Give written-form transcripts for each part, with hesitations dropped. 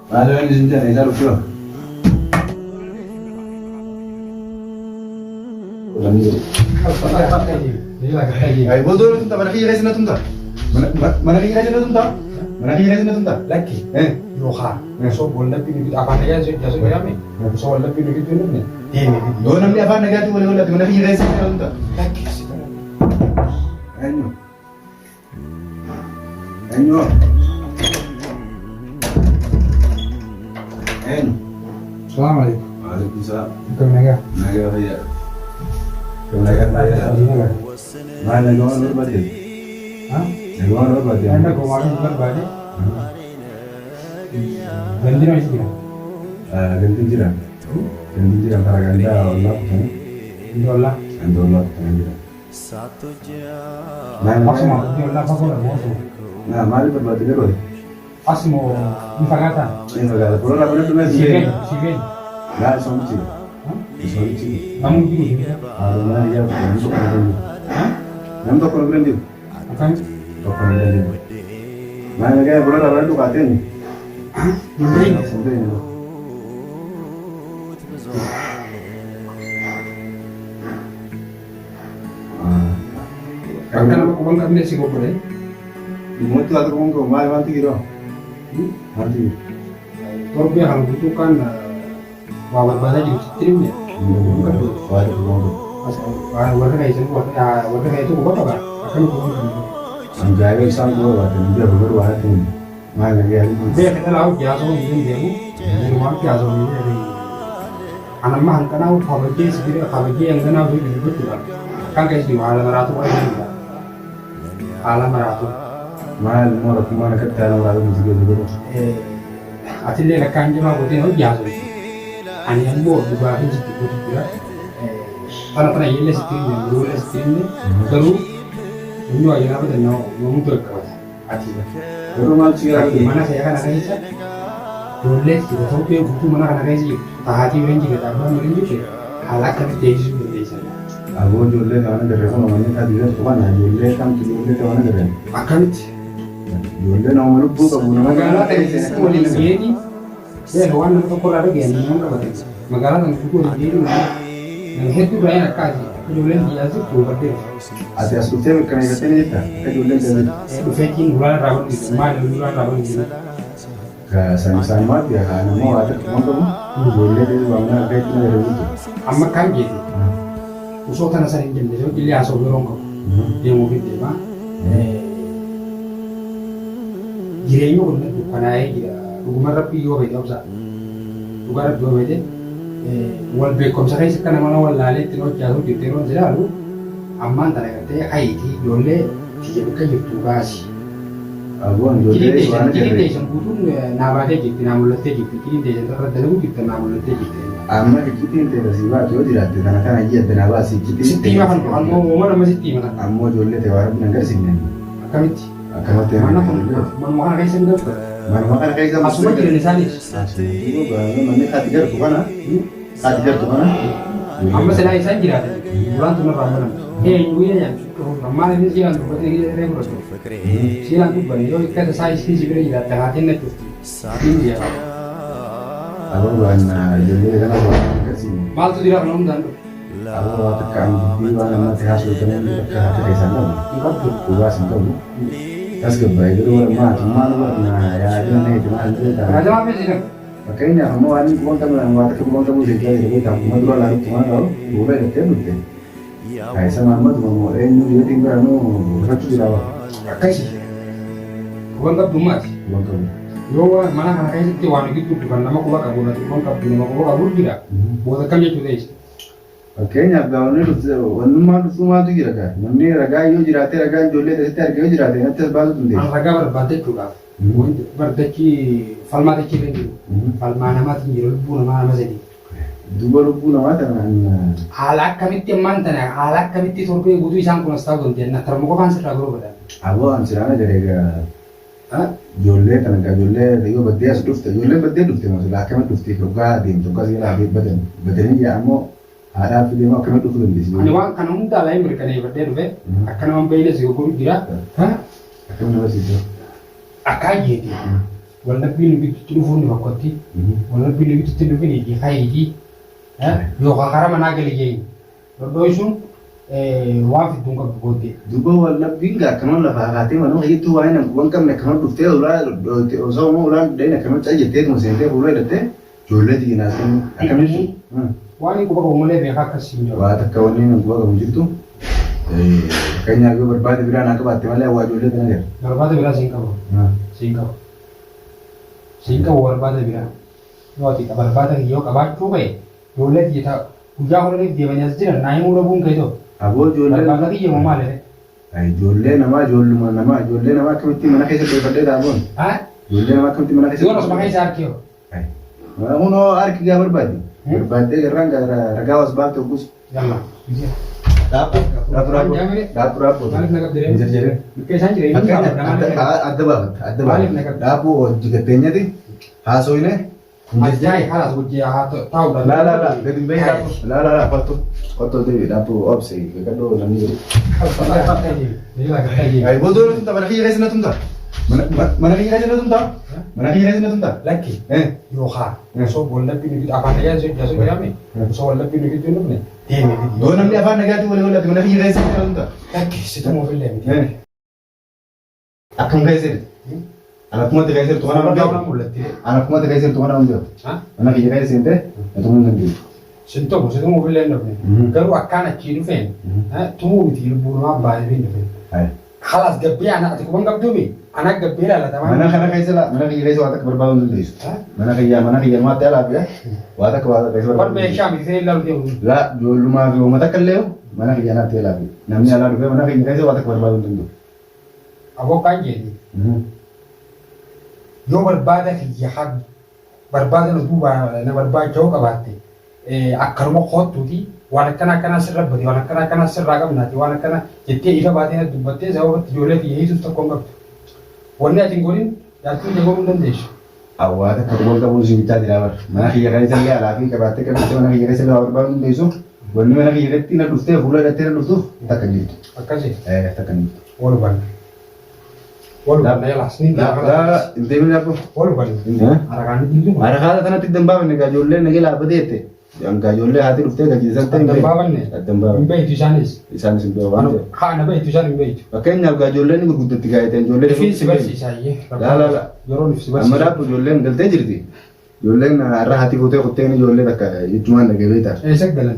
Ada yang di sini ada lupa. Udah nih. Ay, bodoh lu tuh, mana kira sih nanti tuh? Mana kira sih nanti tuh? Mana kira sih nanti tuh? Lagi, Yoha, so boleh pilih apa aja sih, jadi kami, so boleh pilih gitu nih. Ini, Dua nanti apa negatif boleh boleh, mana kira sih nanti tuh? lagi sih. Ayo. Ayo. Ayo. Assalamualaikum. Waalaikumsalam. Kemana? Naga ya. Kemudian saya mana gawang lu berarti? Hah? Gawang lu berarti? Anda kemarin bukan balik? Ganti nasi kira? Ganti jiran. Ganti jiran para ganda Allah. Dolar. Andolot ganda. Maksudnya dolar apa kau mau tu? Nah, mari berarti kan? Asmo, ini fagata. Ini enggak ada. Pulau apa itu mas? Sigen, sigen. Nah, somci. Somci. Kamu gitu? Nah, ya, untuk program. Untuk program itu. Akan? Untuk program itu. Mana kayak pulau apa itu katen? Memberi. Sampai ini. Akan apa kau kan nasi kau boleh? Mutu atau kau mau mati kira? Mati. Kalau dia hal itu kan bawa bahasa jadi streamnya. Warga kayak itu, warga kayak itu apa kan? Akan kau kan? Anjay, sanggup buat dia baru hati. Mana dia itu? Dia kita laut jasa ini dia bu, di rumah jasa ini dari anak mah kan aku pabrik sendiri, pabrik yang kan aku di betul kan kayak di alam ratu kan juga, alam ratu. Mal mau kemana kita orang itu juga. Akhirnya nak kanji mah buatnya aku jasa ini. Ani yang buat juga ini sih betul juga. Tanah-tanah ini streamnya, dulu streamnya, baru ini aja apa dan mau tuh kau akhirnya. Baru mal sih Mana saya kan ada isa, dulu kita sampai butuh mana kan ada isa, tahati orang juga tak pernah mungkin juga, halak kan jadi sudah desa. Aku jual kawan kerja kan namanya tadi kan tuan jual kan jual kawan kerja. Akan Jual nomor lu buka guna magala tadi saya boleh lebih dia lawan nama toko lari dia ni orang kata magala tadi buku dia ni yang itu berani nak kaji jual dia tu keluar dia. Ada asupnya kena ikan ini tak? Jual jadi. Itu faking bulan rawan di rumah bulan rawan di Ke sama-sama dia kan mau ada kamu jual dia bangun kayak itu dari itu. amma kan gitu. Usul tanah sering jadi jadi pilih asal dorong kau dia mungkin dia mah. Jirenya pun bukan aja kita, rumah rapi juga beda usah, rumah rapi juga beda. Wal bekom sekarang sekarang mana wal lalit terus jauh di terus jauh, aman tanah kata IT jole tiga bukan YouTube Aku jual dia Kini mana desa kerja. butuh nama dia gitu, nama mulut dia gitu, kini desa terus terus kita nama mulut dia gitu. Amma kita inte sih bah jual dia tu karena kan aja benar sih kita. Setiap kan mau mana masih setiap kan. Ammo jual dia tewar pun enggak sih nih. Kami Kamu teh mana pun mana kayak sendiri. mana makan kayak kamu Masuk aja di sana. Itu baru mana katigar tu mana? Katigar tu mana? Amma selain saya kira bulan tu Ramadan. Ini ya Ramadan ini sih kan berarti kita remor. Silang tu bani yo kita saya sih sih beri dah hatin itu. Ini ya. Aku bukan jual dia kan aku kasih. Mal tu tidak belum dan. Aku tekan di mana mati hasil kan ke hati kayak sana. Engkau tu. Gua sentuh. Tas kebaik itu orang mah cuma nah ya itu nih cuma itu dah. Raja apa sih? Makanya kamu ani kuang kamu yang waktu kuang kamu jadi jadi kamu madura lalu cuma kalau boleh itu betul. Kayak sama mama tuh mau ini dia tinggal ratu di bawah. Kasih. Bukan tak dumas. Kuang kamu. Yo mana kan kayak itu wani gitu bukan nama kulah kabur nanti bukan kabur nama kulah kabur tidak. Buat kami itu deh. Makanya gaun itu wanuma itu semua tu kira kan. Mana raga yo jirate raga jole itu harga yo jirate nanti baru tu deh. Ang raga berbanding juga. Berdeki falma deki lagi. Falma nama tinggi lupa nama jadi. Dua ribu nama tangan. Halak kami teman tanah halak kami ti sorko butuh isang pun setahun dia nak termuka kan seragam berbeda. Aku anjirana jadi Ah jole tangan jole itu betul sudah jole betul sudah maksudnya kami sudah kerja di itu kasih lah betul betul ini ya amo ada film kami tuh film di sini. Ani wang kan umta lain mereka ni berbeda be. Akan orang bela sih guru dia. Hah? Kami nama situ. Akai jadi. wallabbiin bitutti dhufuun ni bakkotti wallabbiin bitutti dhufuun ni hayyi yookaan karaa manaa gali geeyyi dhodhoo sun waan fidduun qabdu booddee. Duuba wallabbiin akkama lafaa kaatee manuu hiituu waan hin qabne akkama dhuftee osoo ulaan dhaheen akkama cayyattee seentee fuula hidhattee ijoollee diinaatiin akkamitti. Waan hin quba qabu malee beekaa akkasii hin jiru. Waa takka wanni hin quba qabu jirtu fakkeenyaaf yoo barbaade biraa naa qabaatte malee waa ijoollee kana jira. Barbaade biraa siin qabu. Siin qabu. Siin qabu barbaade biraa. Yoo ati barbaade yoo qabaachuu ta'e ijoollee jita guyyaa horaniif deemanii as jiran naa himuu dhabuun ka'e ta'u. Aboo ijoollee. Barbaada kiyya moo maali? Ijoollee namaa ijoolluma namaa ijoollee namaa akkamitti mana keessa deeffadhee taaboon. Ijoollee namaa akkamitti mana keessa. Yoo osuma keessa harki yoo. Kunoo harki gaa barbaade. Barbaadee garraan ragaa was baafte oggus. Yalla. Daapuu. Maaliif na qabdee? Jarjaree. Keeshaan jireenyi. Adda baafata. Daapuu hojii gatteenyati haasooyine. Ajaa'i halas hojii haa ta'u dha. La gadi bahi daapuu. La fatto deebi daapuu obsi gadoo namni jiru. Boodoo tumta mana kiyya keessa na tumta. Mana kiyya keessa na tumta. Mana kiyya keessa na tumta. Lakki. Yookaan osoo wallabbi nuti afaan nagaa jechuu jedhame osoo wallabbi nuti hin dhufne deeme. Yoo namni afaan nagaatti walitti mana kiyya keessa na tumta. Lakki situ moofillee miti. Akkam keessatti. Anakkumatti keessatti tuqana hundee. Anakkumatti keessatti tuqana hundee. Mana kiyya keessa seentee tumuu hin dandeenye. Sintomu situ moofillee hin dhufne. Garuu akkaan achii dhufeen tumuu miti lubbuu namaa baay'ee hin dhufne. Halas gabbee ana ati kuban qabduumi ana gabbee laalatamaa. Mana kana keessa waa takka barbaaduu hin dandeessu. Mana kiyya maatti alaafiya waa takka keessa barbaaduu. Barbaadee shaamii ta'ee ilaalu deemu. La ijoollumaa fi uummata akka illee mana kiyya naatti alaafi. Namni alaa dhufee mana kiyya keessa waa takka barbaaduu hin danda'u. Aboo kaan jeeti. Yoo barbaada kiyya haa barbaada na duuba na barbaachuu qabaatte akkanuma hoottuuti. Waan akkana sirra bade waan akkana sirraa qabnaati waan akkana jettee ifa baatee dubbattee sababatti ijoollee kiyya hiisuuf tokko hin qabdu. Wanni ati hin godhin yaaduu deemuu hin dandeessu. Awwaata akka dhugoon qabuun si bitaa jira bara. Mana kiyya keessa illee alaa fi qabaattee qabattee mana kiyya keessa illee barbaaduu hin dandeessu. Wanni mana kiyya keessatti na dhuftee fuula hidhattee na dhuftuuf takka hin jirtu. Akkasii. Takka hin jirtu. Waluban. Waluban yalaas ni dha. Deemin dhabbo. Waluban. Arakaan ni dindu. Arakaan tanatti dambaafanne gaa ijoollee nagee laabbatee jette. Yang ijoollee haati dhuftee gajiisan ta'e. Dambaafanne. Dambaafanne. Hin beektu isaanis. Isaanis hin beeku waan ta'eef. Haa na beektu isaan hin beektu. Fakkeenyaaf gaa ijoolleen gurguddatti gaa'eteen ijoollee. Fi si barsiisaa iyyee. La. Yeroo nuti si barsiisaa. Amma dhaabbu ijoolleen galtee jirti. Ijoolleen har'a haati fuutee kutteen ijoollee takka jechumaan dhagee beektaa. Eessa galan?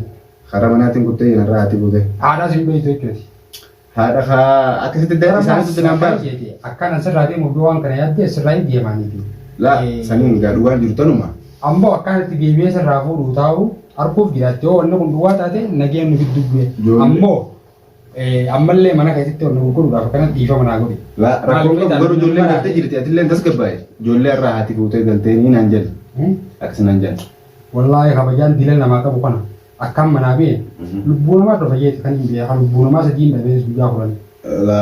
Karaa manaatiin kuttee har'a haati fuutee. Haadhaas hin beektu jechuuti. Haadha akkasitti isaanis sinaan ba'a. Akkana sirraa deemu waan kana yaaddee sirraa hin deemaniiti. La saniin gaa dhugaan jiru tanuma. Ammoo akkanatti deebi'ee sirraa fuudhuu taa'u arguuf jiraatti yoo wanni kun duwwaa taate nageen nu gidduu bu'e. Ammoo ammallee mana keessatti wanni gurguruudhaaf akkanatti dhiifama naa godhe. La rakkoon qabu garuu ijoolleen galtee jirti atillee tasgabbaa'e. Ijoollee irraa haati fuutee galtee ni naan jedhe. Akkasii naan jedhe. Wallaahi kabajaan diila namaa qabu kana akkaan manaa bee lubbuu namaa dhofa jeeti kan hin beekan lubbuu namaa sadii dhabee guyyaa furan. La.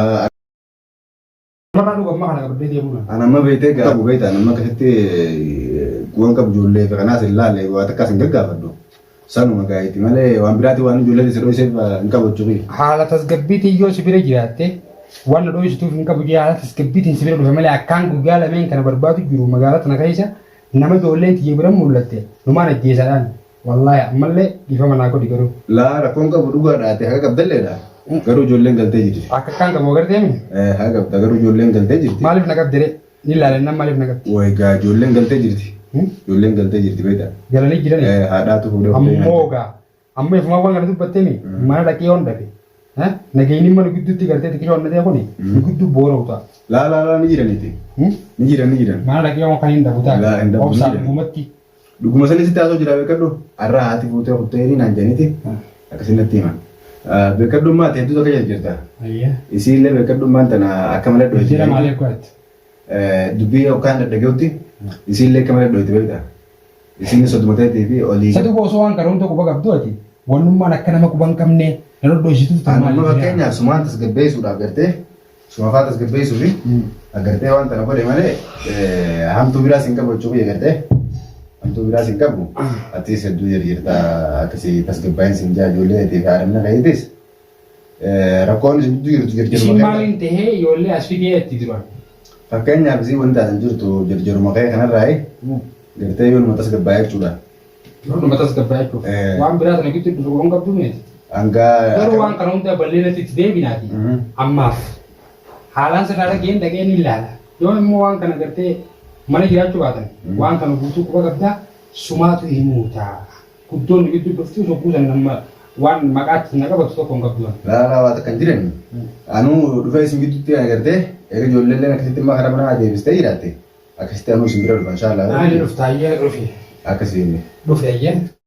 Marraa dhugammaa kana qabdee deemuu. Anamma beetee qabu beektaa namma akkasitti waan qabu ijoollee fi kanaas hin laalle waa takkaas hin gaggaafadhu. Sanuma gaa'eeti malee waan biraati waan ijoolleen isa dho'iseef hin qabachuufi. Haala tasgabbiitiin yoo si bira jiraatte waan na dho'isuuf hin qabu haala tasgabbiitiin si bira dhufe malee akkaan guyyaa lameen kana barbaadu jiru magaalaa tana keessa nama ijoolleen xiyye bira mul'atte numaan ajjeesaadhaan wallaahi ammallee dhiifama naa godhi garuu. Laa rakkoon qabu dhugaadhaate haqa qabdalleedha. Garuu ijoolleen galtee jirti. Akka akkaan qabu agartee mi? Haqa qabda garuu ijoolleen galtee jirti. Maaliif na qabdee? Ni ilaalan maaliif na qabdi? Egaa ijoolleen galtee jirti. Ijoolleen galtee jirti beektaa. Galanii jiran. Haadhaatu fuudhee ammoo gaa amma ifuma waan kana dubbattee mi mana dhaqee waan dhabe. Nageenyi mana gidduutti galtee xiqqoo waan dhaqee kuni gidduu boora utaa. La ni jiraniiti. Ni jiran. Mana dhaqee waan kan hin dhabu ta'a. Obsaa dhugumatti. Dhuguma sanis itti haasoo jira beekadhu har'a haati fuutee kuttee naan jedhaniiti akkasitti hima. Beekadhummaa ta'e hedduu akka jirta. Isiillee beekadhummaan tana akka malee dho'e. Jira malee qo'atti. Dubbii yookaan dhaggeetti isiillee akka malee dho'e beekta. Isiin soddoma ta'eetii fi olii. Sadi osoo waan qaroon tokko qabdu ati wannummaan akka nama quban qabne nama dho'isituuf ta'a. Amma fakkeenyaaf sumaan tasgabbeessuudhaaf gartee suma fa'aa tasgabbeessuu fi agartee waan tana godhe malee hamtuu biraas hin qabu jechuudha gartee. Hamtuu biraas hin qabu. Atis hedduu jirta akkasii tasgabbaa'insi hin jaa ijoollee fi haadhamna qayyadis. Rakkoon hedduu jirtu jirti. Isin maaliin tahee ijoollee as fidee itti duran. Fakkeenyaaf isii wanti taateen jirtu jirjiruma ka'ee kanarraa gartee yoo numatas gabbaa'ee jechuudha. Yoo numatas gabbaa'ee jechuudha. Waan biraa sana gidduu dhufu waan qabdu miti. Garuu waan kana hunda bal'inatti itti deebinaati. Ammaaf haalaan sirraa dhageen ni ilaala. Yoo immoo waan kana gartee mana jiraachuu baatan waan kana guutuu quba qabdaa sumaatu himuuta. Guddoon gidduu dhuftuu sokkuu san nama waan maqaatti na qabatu tokko hin qabdu. Laalaa waan kan jiran anuu dhufee isin gidduutti agartee eega ijoolleen akkasitti immoo karaa manaa deebistee jiraatte akkasitti anuu isin bira dhufa inshaallah. Ani dhufta ayyee dhufe. Akkasiin. Dhufe ayyee.